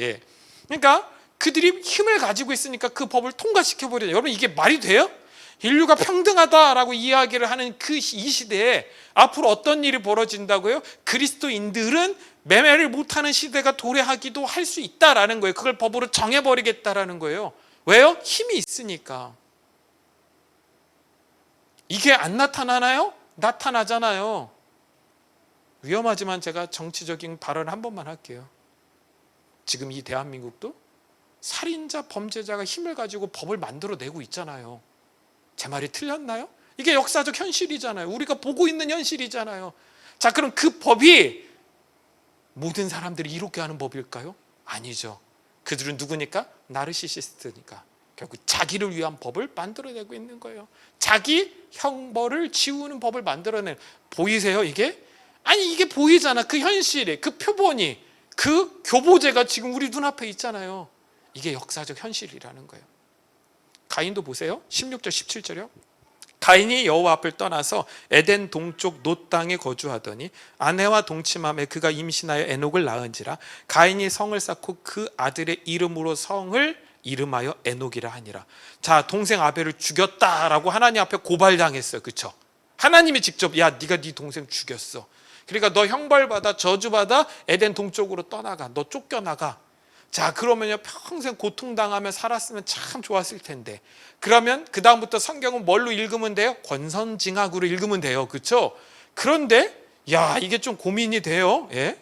그러니까 그들이 힘을 가지고 있으니까 그 법을 통과시켜버려요. 여러분, 이게 말이 돼요? 인류가 평등하다라고 이야기를 하는 이 시대에 앞으로 어떤 일이 벌어진다고요? 그리스도인들은 매매를 못하는 시대가 도래하기도 할 수 있다라는 거예요. 그걸 법으로 정해버리겠다라는 거예요. 왜요? 힘이 있으니까. 이게 안 나타나나요? 나타나잖아요. 위험하지만 제가 정치적인 발언 한 번만 할게요. 지금 이 대한민국도 살인자, 범죄자가 힘을 가지고 법을 만들어내고 있잖아요. 제 말이 틀렸나요? 이게 역사적 현실이잖아요. 우리가 보고 있는 현실이잖아요. 자, 그럼 그 법이 모든 사람들이 이롭게 하는 법일까요? 아니죠. 그들은 누구니까? 나르시시스트니까. 결국 자기를 위한 법을 만들어내고 있는 거예요. 자기 형벌을 지우는 법을 만들어내는. 보이세요, 이게? 아니, 이게 보이잖아. 그 현실이, 그 표본이, 그 교보제가 지금 우리 눈앞에 있잖아요. 이게 역사적 현실이라는 거예요. 가인도 보세요. 16절 17절이요. 가인이 여호와 앞을 떠나서 에덴 동쪽 놋 땅에 거주하더니 아내와 동침함에 그가 임신하여 에녹을 낳은지라. 가인이 성을 쌓고 그 아들의 이름으로 성을 이름하여 에녹이라 하니라. 자, 동생 아벨을 죽였다라고 하나님 앞에 고발당했어요. 그렇죠? 하나님이 직접 야, 네가 네 동생 죽였어. 그러니까 너 형벌받아, 저주받아, 에덴 동쪽으로 떠나가. 너 쫓겨나가. 자, 그러면요, 평생 고통당하며 살았으면 참 좋았을 텐데. 그러면 그 다음부터 성경은 뭘로 읽으면 돼요? 권선징악으로 읽으면 돼요. 그렇죠? 그런데 야, 이게 좀 고민이 돼요. 예?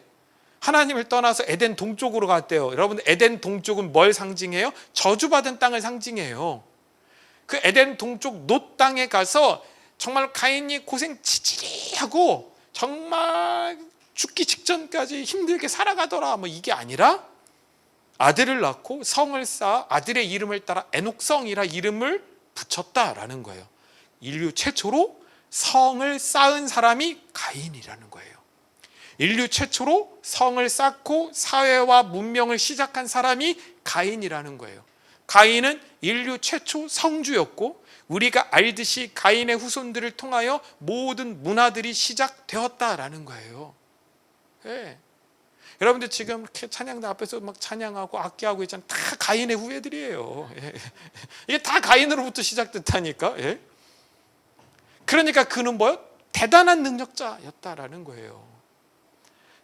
하나님을 떠나서 에덴 동쪽으로 갔대요. 여러분, 에덴 동쪽은 뭘 상징해요? 저주받은 땅을 상징해요. 그 에덴 동쪽 놋 땅에 가서 정말 가인이 고생 지지리 하고 정말 죽기 직전까지 힘들게 살아가더라, 뭐 이게 아니라 아들을 낳고 성을 쌓아 아들의 이름을 따라 에녹성이라 이름을 붙였다라는 거예요. 인류 최초로 성을 쌓은 사람이 가인이라는 거예요. 인류 최초로 성을 쌓고 사회와 문명을 시작한 사람이 가인이라는 거예요. 가인은 인류 최초 성주였고, 우리가 알듯이 가인의 후손들을 통하여 모든 문화들이 시작되었다라는 거예요. 네. 여러분들 지금 이렇게 찬양대 앞에서 막 찬양하고 악기하고 있잖아요. 다 가인의 후예들이에요. 예. 이게 다 가인으로부터 시작됐다니까. 예. 그러니까 그는 뭐요? 대단한 능력자였다라는 거예요.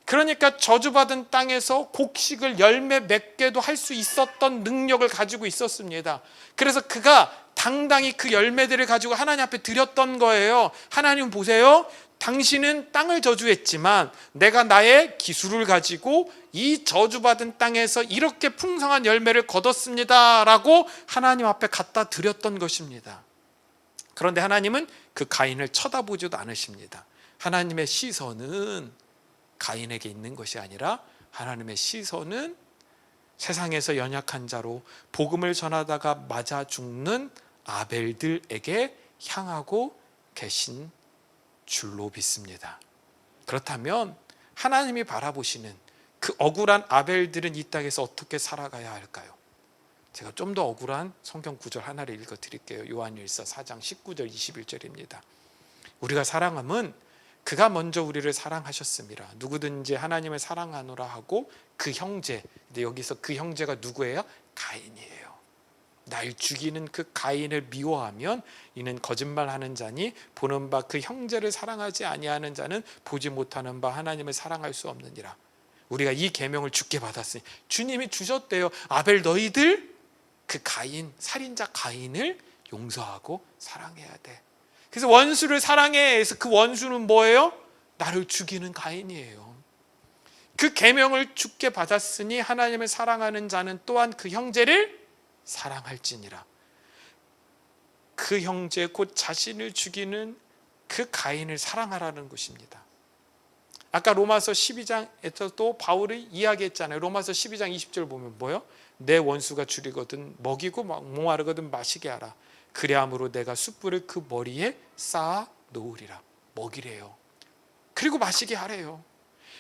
그러니까 저주받은 땅에서 곡식을 열매 몇 개도 할 수 있었던 능력을 가지고 있었습니다. 그래서 그가 당당히 그 열매들을 가지고 하나님 앞에 드렸던 거예요. 하나님 보세요. 당신은 땅을 저주했지만 내가 나의 기술을 가지고 이 저주받은 땅에서 이렇게 풍성한 열매를 거뒀습니다 라고 하나님 앞에 갖다 드렸던 것입니다. 그런데 하나님은 그 가인을 쳐다보지도 않으십니다. 하나님의 시선은 가인에게 있는 것이 아니라 하나님의 시선은 세상에서 연약한 자로 복음을 전하다가 맞아 죽는 아벨들에게 향하고 계신 줄로 믿습니다. 그렇다면 하나님이 바라보시는 그 억울한 아벨들은 이 땅에서 어떻게 살아가야 할까요? 제가 좀 더 억울한 성경 구절 하나를 읽어 드릴게요. 요한일서 4장 19절 21절입니다. 우리가 사랑함은 그가 먼저 우리를 사랑하셨습니다. 누구든지 하나님을 사랑하노라 하고 그 형제, 근데 여기서 그 형제가 누구예요? 가인이에요. 날 죽이는 그 가인을 미워하면 이는 거짓말하는 자니 보는 바 그 형제를 사랑하지 아니하는 자는 보지 못하는 바 하나님을 사랑할 수 없느니라. 우리가 이 계명을 주께 받았으니 주님이 주셨대요. 아벨 너희들 그 가인, 살인자 가인을 용서하고 사랑해야 돼. 그래서 원수를 사랑해 해서 그 원수는 뭐예요? 나를 죽이는 가인이에요. 그 계명을 주께 받았으니 하나님을 사랑하는 자는 또한 그 형제를 사랑할지니라. 그 형제 곧 자신을 죽이는 그 가인을 사랑하라는 것입니다. 아까 로마서 12장에서도 바울이 이야기했잖아요. 로마서 12장 20절 보면 뭐요? 내 원수가 줄이거든 먹이고 목마르거든 마시게 하라. 그래함으로 내가 숯불을 그 머리에 쌓아 놓으리라. 먹이래요. 그리고 마시게 하래요.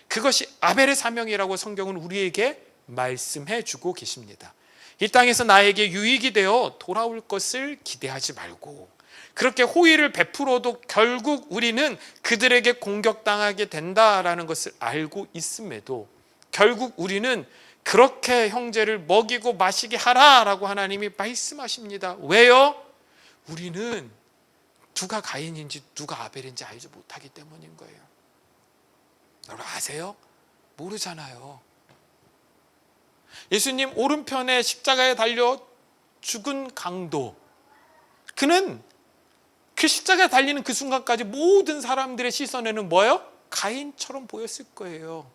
그것이 아벨의 사명이라고 성경은 우리에게 말씀해 주고 계십니다. 이 땅에서 나에게 유익이 되어 돌아올 것을 기대하지 말고 그렇게 호의를 베풀어도 결국 우리는 그들에게 공격당하게 된다라는 것을 알고 있음에도 결국 우리는 그렇게 형제를 먹이고 마시게 하라라고 하나님이 말씀하십니다. 왜요? 우리는 누가 가인인지 누가 아벨인지 알지 못하기 때문인 거예요. 여러분 아세요? 모르잖아요. 예수님 오른편에 십자가에 달려 죽은 강도, 그는 그 십자가에 달리는 그 순간까지 모든 사람들의 시선에는 뭐예요? 가인처럼 보였을 거예요.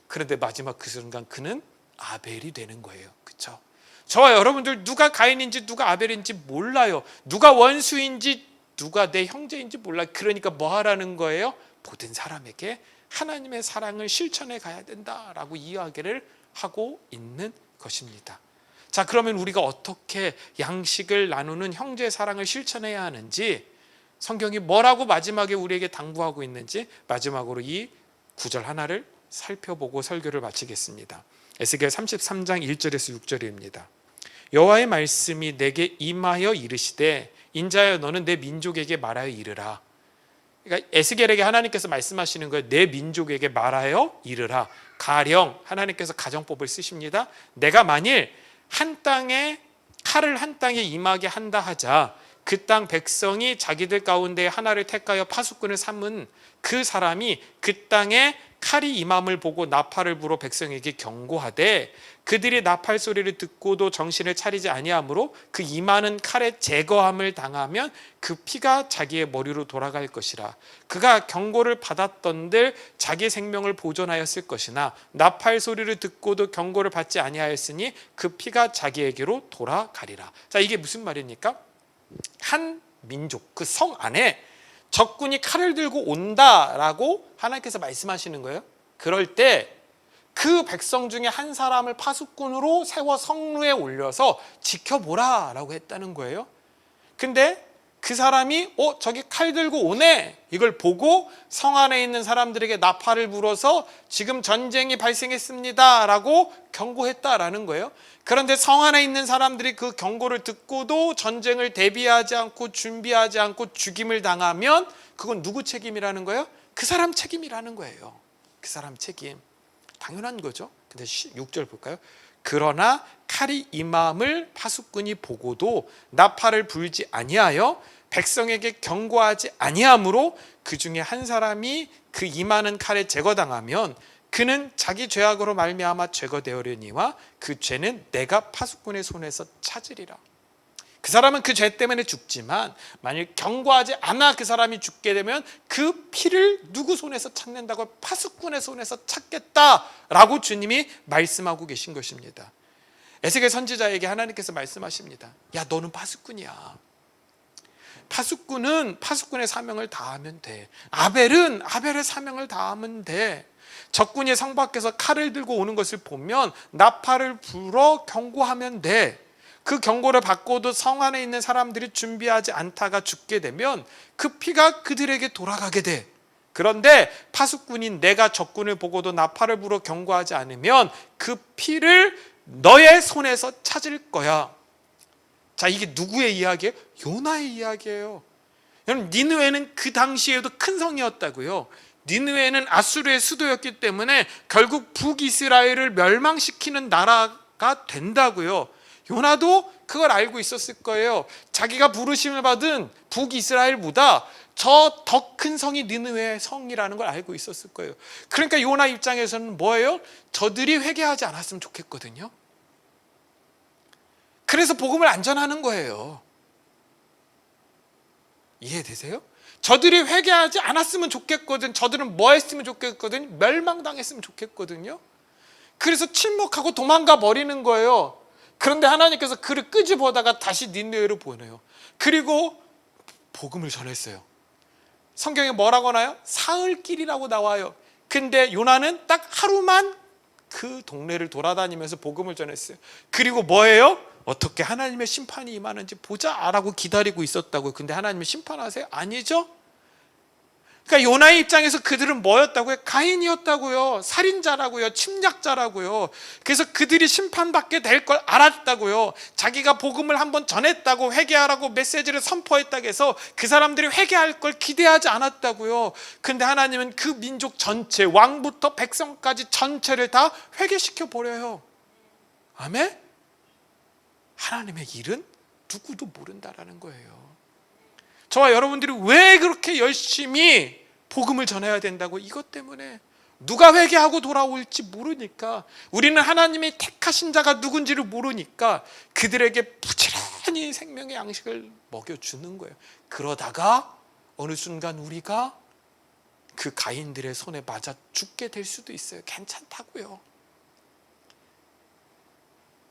그런데 마지막 그 순간 그는 아벨이 되는 거예요. 그렇죠? 저와 여러분들 누가 가인인지 누가 아벨인지 몰라요. 누가 원수인지 누가 내 형제인지 몰라요. 그러니까 뭐 하라는 거예요? 모든 사람에게 하나님의 사랑을 실천해 가야 된다라고 이야기를 하고 있는 것입니다. 자, 그러면 우리가 어떻게 양식을 나누는 형제의 사랑을 실천해야 하는지, 성경이 뭐라고 마지막에 우리에게 당부하고 있는지 마지막으로 이 구절 하나를 살펴보고 설교를 마치겠습니다. 에스겔 33장 1절에서 6절입니다. 여호와의 말씀이 내게 임하여 이르시되 인자여 너는 내 민족에게 말하여 이르라. 그러니까 에스겔에게 하나님께서 말씀하시는 거예요. 내 민족에게 말하여 이르라. 가령 하나님께서 가정법을 쓰십니다. 내가 만일 한 땅에 칼을 한 땅에 임하게 한다 하자, 그 땅 백성이 자기들 가운데 하나를 택하여 파수꾼을 삼은 그 사람이 그 땅에 칼이 임함을 보고 나팔을 불어 백성에게 경고하되 그들이 나팔 소리를 듣고도 정신을 차리지 아니하므로 그 임하는 칼의 제거함을 당하면 그 피가 자기의 머리로 돌아갈 것이라. 그가 경고를 받았던들 자기 생명을 보존하였을 것이나 나팔 소리를 듣고도 경고를 받지 아니하였으니 그 피가 자기에게로 돌아가리라. 자, 이게 무슨 말입니까? 한 민족, 그 성 안에 적군이 칼을 들고 온다라고 하나님께서 말씀하시는 거예요. 그럴 때 그 백성 중에 한 사람을 파수꾼으로 세워 성루에 올려서 지켜보라라고 했다는 거예요. 근데 그 사람이 저기 칼 들고 오네, 이걸 보고 성 안에 있는 사람들에게 나팔을 불어서 지금 전쟁이 발생했습니다 라고 경고했다라는 거예요. 그런데 성 안에 있는 사람들이 그 경고를 듣고도 전쟁을 대비하지 않고 준비하지 않고 죽임을 당하면 그건 누구 책임이라는 거예요? 그 사람 책임이라는 거예요. 그 사람 책임. 당연한 거죠. 근데 6절 볼까요? 그러나 칼이 임함을 파수꾼이 보고도 나팔을 불지 아니하여 백성에게 경고하지 아니하므로 그 중에 한 사람이 그 임하는 칼에 제거당하면 그는 자기 죄악으로 말미암아 제거되어려니와 그 죄는 내가 파수꾼의 손에서 찾으리라. 그 사람은 그 죄 때문에 죽지만 만일 경고하지 않아 그 사람이 죽게 되면 그 피를 누구 손에서 찾는다고? 파수꾼의 손에서 찾겠다라고 주님이 말씀하고 계신 것입니다. 에스겔 선지자에게 하나님께서 말씀하십니다. 야, 너는 파수꾼이야. 파수꾼은 파수꾼의 사명을 다하면 돼. 아벨은 아벨의 사명을 다하면 돼. 적군이 성 밖에서 칼을 들고 오는 것을 보면 나팔을 불어 경고하면 돼. 그 경고를 받고도 성 안에 있는 사람들이 준비하지 않다가 죽게 되면 그 피가 그들에게 돌아가게 돼. 그런데 파수꾼인 내가 적군을 보고도 나팔을 불어 경고하지 않으면 그 피를 너의 손에서 찾을 거야. 자, 이게 누구의 이야기예요? 요나의 이야기예요. 여러분, 니느웨는 그 당시에도 큰 성이었다고요. 니느웨는 아수르의 수도였기 때문에 결국 북이스라엘을 멸망시키는 나라가 된다고요. 요나도 그걸 알고 있었을 거예요. 자기가 부르심을 받은 북이스라엘보다 저 더 큰 성이 니느웨의 성이라는 걸 알고 있었을 거예요. 그러니까 요나 입장에서는 뭐예요? 저들이 회개하지 않았으면 좋겠거든요. 그래서 복음을 안 전하는 거예요. 이해되세요? 저들이 회개하지 않았으면 좋겠거든. 저들은 뭐 했으면 좋겠거든? 멸망당했으면 좋겠거든요. 그래서 침묵하고 도망가 버리는 거예요. 그런데 하나님께서 그를 끄집어다가 다시 니느웨로 보내요. 그리고 복음을 전했어요. 성경에 뭐라고 나와요? 사흘길이라고 나와요. 근데 요나는 딱 하루만 그 동네를 돌아다니면서 복음을 전했어요. 그리고 뭐예요? 어떻게 하나님의 심판이 임하는지 보자라고 기다리고 있었다고요. 근데 하나님이 심판하세요? 아니죠. 그러니까 요나의 입장에서 그들은 뭐였다고요? 가인이었다고요. 살인자라고요. 침략자라고요. 그래서 그들이 심판받게 될 걸 알았다고요. 자기가 복음을 한번 전했다고, 회개하라고 메시지를 선포했다고 해서 그 사람들이 회개할 걸 기대하지 않았다고요. 근데 하나님은 그 민족 전체, 왕부터 백성까지 전체를 다 회개시켜 버려요. 아멘? 하나님의 일은 누구도 모른다라는 거예요. 저와 여러분들이 왜 그렇게 열심히 복음을 전해야 된다고? 이것 때문에 누가 회개하고 돌아올지 모르니까, 우리는 하나님이 택하신 자가 누군지를 모르니까 그들에게 부지런히 생명의 양식을 먹여주는 거예요. 그러다가 어느 순간 우리가 그 가인들의 손에 맞아 죽게 될 수도 있어요. 괜찮다고요.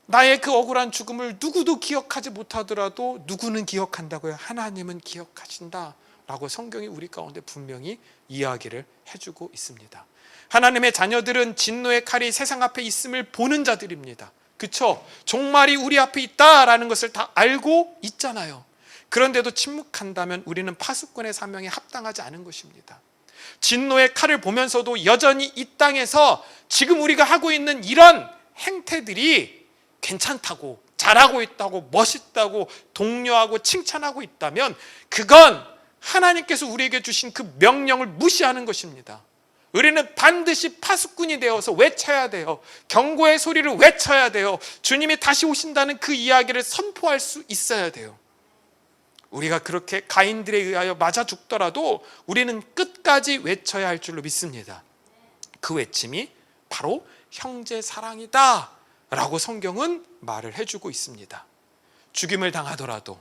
나의 그 억울한 죽음을 누구도 기억하지 못하더라도 누구는 기억한다고요? 하나님은 기억하신다라고 성경이 우리 가운데 분명히 이야기를 해주고 있습니다. 하나님의 자녀들은 진노의 칼이 세상 앞에 있음을 보는 자들입니다. 그렇죠? 종말이 우리 앞에 있다라는 것을 다 알고 있잖아요. 그런데도 침묵한다면 우리는 파수꾼의 사명에 합당하지 않은 것입니다. 진노의 칼을 보면서도 여전히 이 땅에서 지금 우리가 하고 있는 이런 행태들이 괜찮다고, 잘하고 있다고, 멋있다고 독려하고 칭찬하고 있다면 그건 하나님께서 우리에게 주신 그 명령을 무시하는 것입니다. 우리는 반드시 파수꾼이 되어서 외쳐야 돼요. 경고의 소리를 외쳐야 돼요. 주님이 다시 오신다는 그 이야기를 선포할 수 있어야 돼요. 우리가 그렇게 가인들에 의하여 맞아 죽더라도 우리는 끝까지 외쳐야 할 줄로 믿습니다. 그 외침이 바로 형제 사랑이다 라고 성경은 말을 해주고 있습니다. 죽임을 당하더라도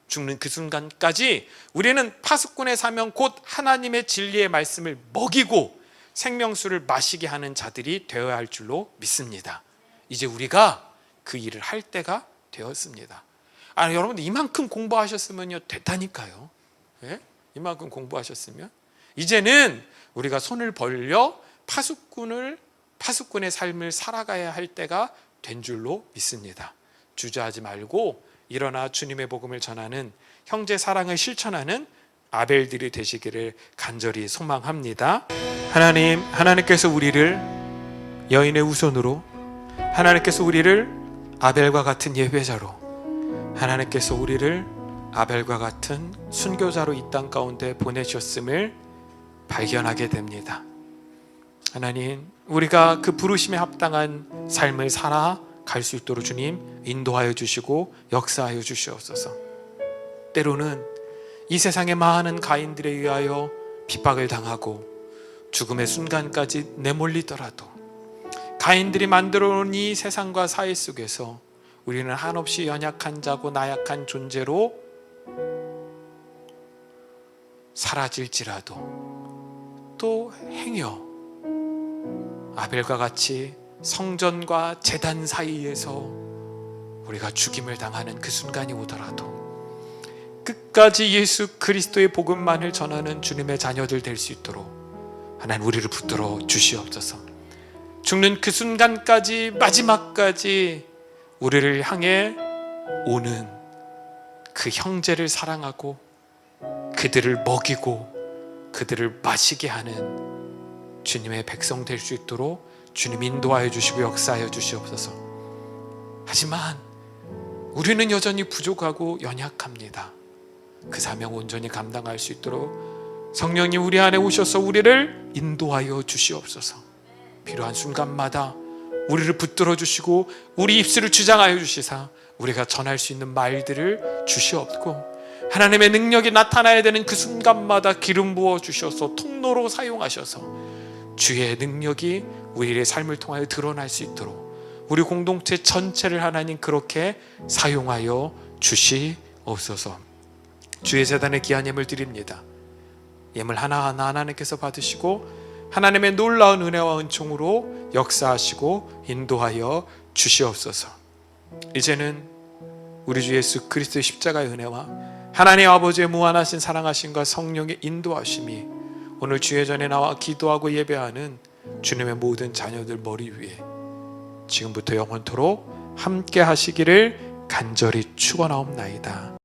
죽는 그 순간까지 우리는 파수꾼의 사명 곧 하나님의 진리의 말씀을 먹이고 생명수를 마시게 하는 자들이 되어야 할 줄로 믿습니다. 이제 우리가 그 일을 할 때가 되었습니다. 여러분들 이만큼 공부하셨으면요 됐다니까요. 예? 이만큼 공부하셨으면 이제는 우리가 손을 벌려 파수꾼의 삶을 살아가야 할 때가 된 줄로 믿습니다. 주저하지 말고 일어나 주님의 복음을 전하는 형제 사랑을 실천하는 아벨들이 되시기를 간절히 소망합니다. 하나님께서 우리를 여인의 후손으로, 하나님께서 우리를 아벨과 같은 예배자로, 하나님께서 우리를 아벨과 같은 순교자로 이 땅 가운데 보내셨음을 발견하게 됩니다. 하나님, 우리가 그 부르심에 합당한 삶을 살아갈 수 있도록 주님 인도하여 주시고 역사하여 주시옵소서. 때로는 이 세상의 많은 가인들에 의하여 핍박을 당하고 죽음의 순간까지 내몰리더라도 가인들이 만들어 놓은 이 세상과 사회 속에서 우리는 한없이 연약한 자고 나약한 존재로 사라질지라도 또 행여 아벨과 같이 성전과 제단 사이에서 우리가 죽임을 당하는 그 순간이 오더라도 끝까지 예수 그리스도의 복음만을 전하는 주님의 자녀들 될 수 있도록 하나님 우리를 붙들어 주시옵소서. 죽는 그 순간까지 마지막까지 우리를 향해 오는 그 형제를 사랑하고 그들을 먹이고 그들을 마시게 하는 주님의 백성 될 수 있도록 주님 인도하여 주시고 역사하여 주시옵소서. 하지만 우리는 여전히 부족하고 연약합니다. 그 사명 온전히 감당할 수 있도록 성령님 우리 안에 오셔서 우리를 인도하여 주시옵소서. 필요한 순간마다 우리를 붙들어 주시고 우리 입술을 주장하여 주시사 우리가 전할 수 있는 말들을 주시옵고 하나님의 능력이 나타나야 되는 그 순간마다 기름 부어 주셔서 통로로 사용하셔서 주의 능력이 우리의 삶을 통하여 드러날 수 있도록 우리 공동체 전체를 하나님 그렇게 사용하여 주시옵소서. 주의 제단에 귀한 예물 드립니다. 예물 하나하나 하나님께서 받으시고 하나님의 놀라운 은혜와 은총으로 역사하시고 인도하여 주시옵소서. 이제는 우리 주 예수 그리스도의 십자가의 은혜와 하나님 아버지의 무한하신 사랑하심과 성령의 인도하심이 오늘 주의 전에 나와 기도하고 예배하는 주님의 모든 자녀들 머리 위에 지금부터 영원토록 함께 하시기를 간절히 축원하옵나이다.